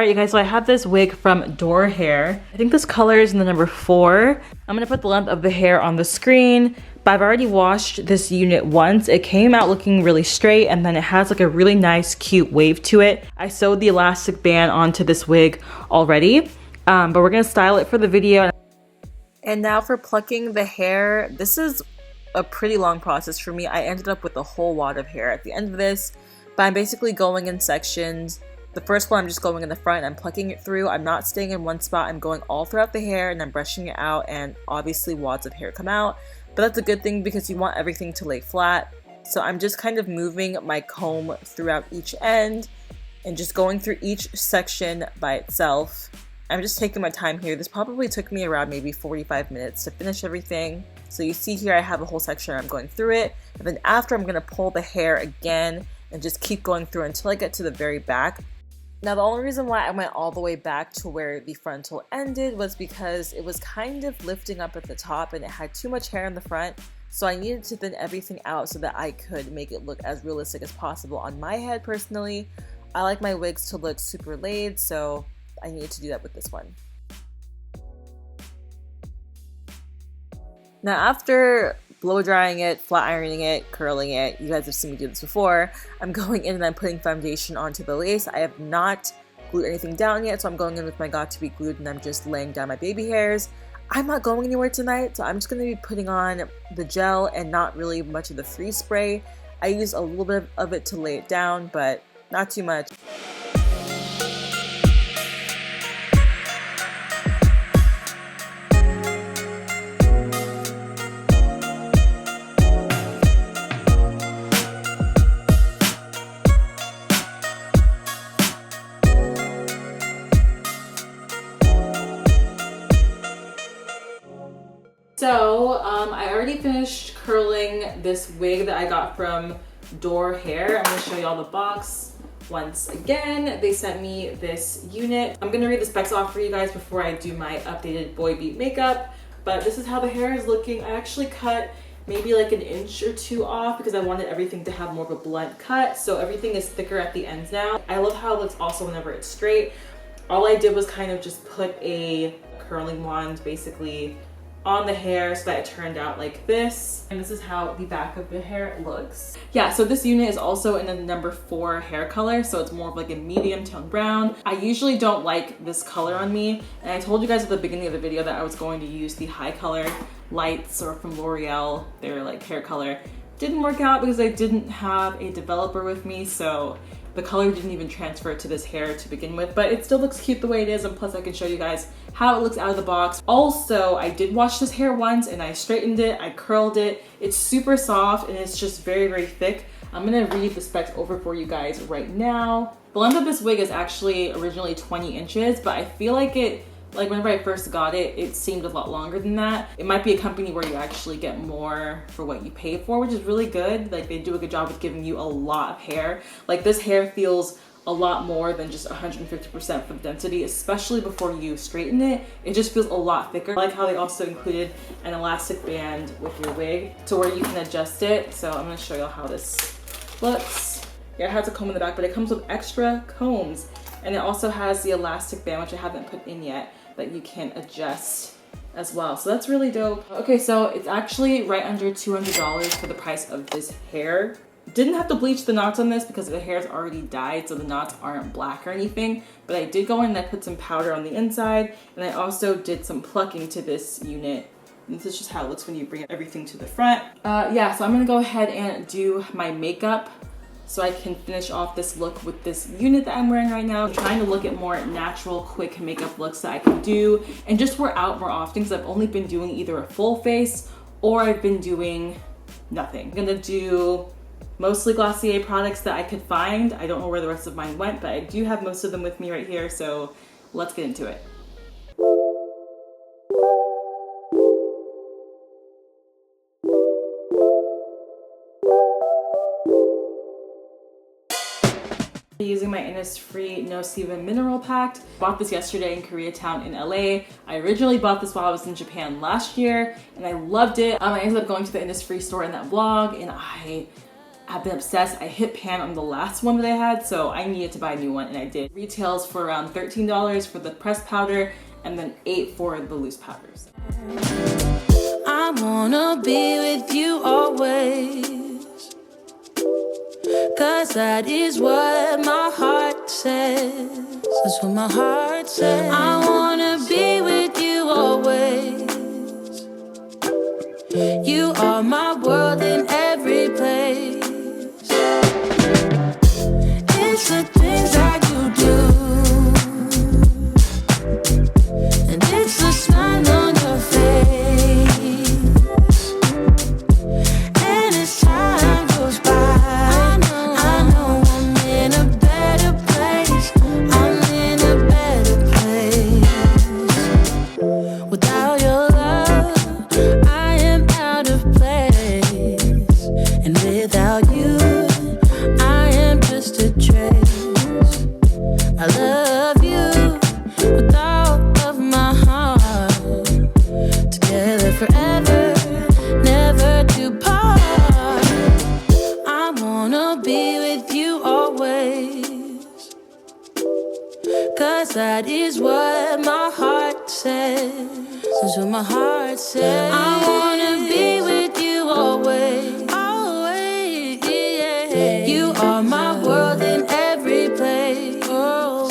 Alright you guys, so I have this wig from Dorhair. I think this color is in the number 4. I'm gonna put the length of the hair on the screen, but I've already washed this unit once. It came out looking really straight, and then it has like a really nice cute wave to it. I sewed the elastic band onto this wig already, but we're gonna style it for the video. And now for plucking the hair, this is a pretty long process for me. I ended up with a whole wad of hair at the end of this, but I'm basically going in sections. The first one I'm just going in the front, I'm plucking it through. I'm not staying in one spot, I'm going all throughout the hair and I'm brushing it out, and obviously wads of hair come out. But that's a good thing because you want everything to lay flat. So I'm just kind of moving my comb throughout each end and just going through each section by itself. I'm just taking my time here. This probably took me around maybe 45 minutes to finish everything. So you see here I have a whole section, I'm going through it, and then after I'm going to pull the hair again and just keep going through until I get to the very back. Now the only reason why I went all the way back to where the frontal ended was because it was kind of lifting up at the top and it had too much hair in the front, so I needed to thin everything out so that I could make it look as realistic as possible on my head personally. I like my wigs to look super laid, so I needed to do that with this one. Now after blow drying it, flat ironing it, curling it, you guys have seen me do this before, I'm going in and I'm putting foundation onto the lace. I have not glued anything down yet, so I'm going in with my Got To Be Glued and I'm just laying down my baby hairs. I'm not going anywhere tonight, so I'm just going to be putting on the gel and not really much of the freeze spray. I used a little bit of it to lay it down, but not too much. So I already finished curling this wig that I got from Dorhair. I'm going to show you all the box once again. They sent me this unit. I'm going to read the specs off for you guys before I do my updated boy beat makeup. But this is how the hair is looking. I actually cut maybe like an inch or 2 off because I wanted everything to have more of a blunt cut. So everything is thicker at the ends now. I love how it looks also whenever it's straight. All I did was kind of just put a curling wand basically on the hair so that it turned out like this, and this is how the back of the hair looks. Yeah, so this unit is also in the number 4 hair color, so it's more of like a medium tone brown. I usually don't like this color on me, and I told you guys at the beginning of the video that I was going to use the high color lights or from L'Oreal, their like hair color. Didn't work out because I didn't have a developer with me, so the color didn't even transfer to this hair to begin with, but it still looks cute the way it is, and plus I can show you guys how it looks out of the box. Also, I did wash this hair once and I straightened it, I curled it. It's super soft and it's just very, very thick. I'm gonna read the specs over for you guys right now. The length of this wig is actually originally 20 inches, but I feel like whenever I first got it, it seemed a lot longer than that. It might be a company where you actually get more for what you pay for, which is really good. Like they do a good job with giving you a lot of hair. Like this hair feels a lot more than just 150% for the density, especially before you straighten it. It just feels a lot thicker. I like how they also included an elastic band with your wig to where you can adjust it. So I'm gonna show you how this looks. Yeah, it has a comb in the back, but it comes with extra combs. And it also has the elastic band, which I haven't put in yet, that you can adjust as well. So that's really dope. Okay, so it's actually right under $200 for the price of this hair. Didn't have to bleach the knots on this because the hair's already dyed, so the knots aren't black or anything. But I did go in and I put some powder on the inside, and I also did some plucking to this unit. And this is just how it looks when you bring everything to the front. Yeah, so I'm gonna go ahead and do my makeup so I can finish off this look with this unit that I'm wearing right now. I'm trying to look at more natural, quick makeup looks that I can do and just wear out more often, because I've only been doing either a full face or I've been doing nothing. I'm gonna do mostly Glossier products that I could find. I don't know where the rest of mine went, but I do have most of them with me right here, so let's get into it. Using my Innisfree No Sebum Mineral Pack. Bought this yesterday in Koreatown in LA. I originally bought this while I was in Japan last year and I loved it. I ended up going to the Innisfree store in that vlog and I I've been obsessed. I hit pan on the last one that I had, so I needed to buy a new one, and I did. Retails for around $13 for the pressed powder and then $8 for the loose powders. I wanna be with you always, 'cause that is what my heart says. That's what my heart says. I wanna be with you always. You are my world in every place. It's the things that you do, and it's the smile on your face. And as time goes by, I know I'm in a better place. I'm in a better place. Without your love, I am out of place. And without you, I am just a trace. I love you with all of my heart. Together forever, never to part. I wanna be with you always, 'cause that is what my heart says. That's what my heart says. I wanna be with you always. Always, yeah. You are my world in every place. Oh,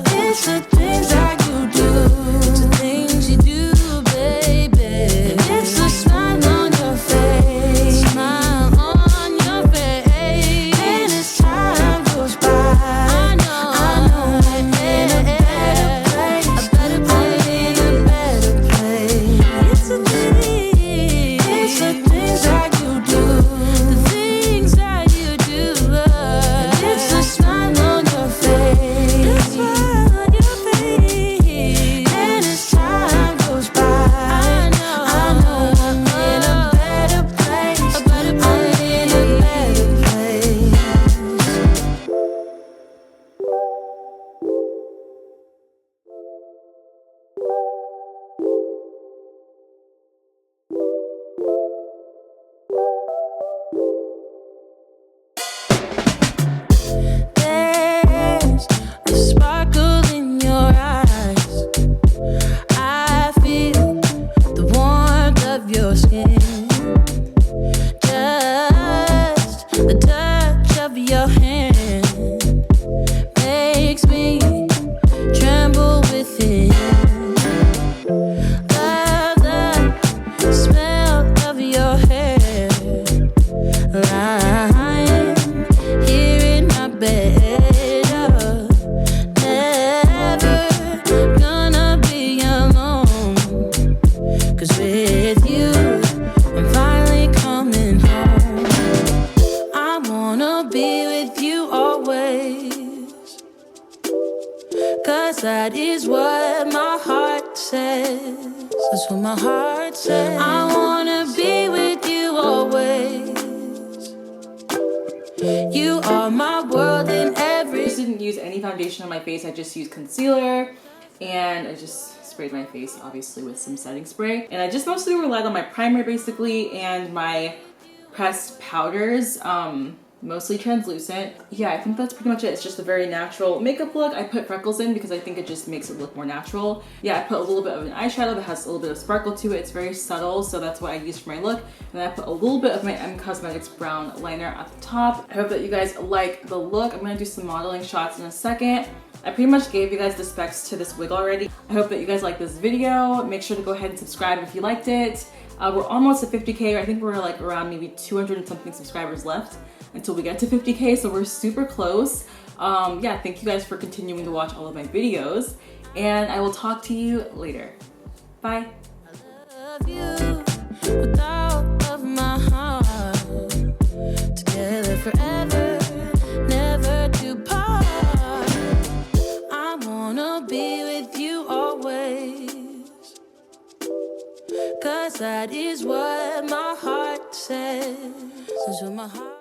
it's the things that you do. It's the things you do, baby. And it's the smile on your face. Smile on your face. And as time goes by, I know I'm in a better place. A better place. I'm in a better place. It's the things that you do. The things that you do. And it's the smile on your face. The smile on your face. And as time goes by, I know I'm in a better place. I'm in a better place. There's a sparkle in your eyes. I feel the warmth of your skin. Just the touch of your hand makes me tremble within. Love the smell of your hair, lying here in my bed. Never gonna be alone, 'cause with you, I'm finally coming home. I wanna be with you always, 'cause that is what my heart says. That's what my heart says. I wanna be with you always. You are my world in every. I just didn't use any foundation on my face. I just used concealer, and I just sprayed my face obviously with some setting spray. And I just mostly relied on my primer basically and my pressed powders, mostly translucent. Yeah, I think that's pretty much it. It's just a very natural makeup look. I put freckles in because I think it just makes it look more natural. Yeah, I put a little bit of an eyeshadow that has a little bit of sparkle to it. It's very subtle, so that's what I used for my look. And then I put a little bit of my M Cosmetics brown liner at the top. I hope that you guys like the look. I'm gonna do some modeling shots in a second. I pretty much gave you guys the specs to this wig already. I hope that you guys like this video. Make sure to go ahead and subscribe if you liked it. We're almost at 50K. I think we're like around maybe 200 and something subscribers left until we get to 50K, so we're super close. Yeah, thank you guys for continuing to watch all of my videos, and I will talk to you later. Bye. I love you with all of my heart. Together forever, never to part. I wanna be with you always, 'cause that is what my heart says. That's what my heart